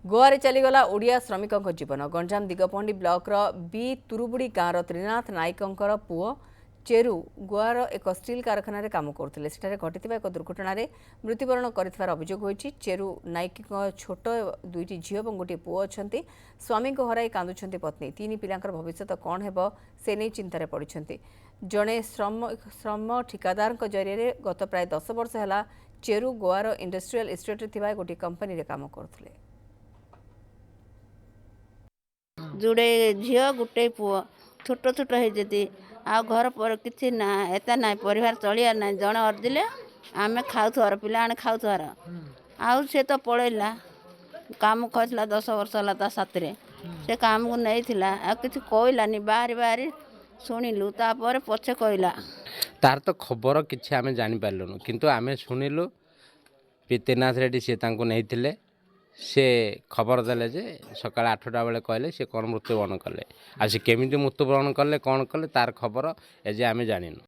गोवे चलीगला ओडिया श्रमिकों जीवन Ganjam Digapahandi block B तुरुबुड़ी गाँव त्रिनाथ नायकों पुओ चेरु गोवार एक स्टील कारखाना काम करते सेठारे घटी एक दुर्घटन मृत्युवरण कर अभियोग होती। चेरु नायक छोट दुईटी झील और गोटे पुओ अच्छा स्वामी को हराई कांदुंट पत्नी तीन पिलांकर भविष्य कौन हेब से नहीं चिंतार पड़ते। जड़े श्रम ठिकादार जरिए गत प्राय 10 वर्ष है चेरु गोवार इंडस्ट्रियल इस्टेट गोटे कंपनी काम करते। जुड़े झील गोटे पुओ छोट छोट होती आ घर पर किसी ना एता ना परिवार चलिया ना जड़े अर्जिले आम खाऊर पिला खाऊर आउ से तो पड़ेला काम खसला 10 वर्ष है साथी से काम को नहीं कि कहलानी बाहरी बाहरी शुणिलु तापर पछे कहला तार तो खबर किसी आम जापारूँ किंतु आम शुणिलु पीतेनाथ रेड्डी सी नहीं से खबर देले जे सका 8टा बेले कहले सी कौन मृत्युवरण कले आ केमी मृत्युवरण कले कौन कले तार खबर एजे आम जानिनु।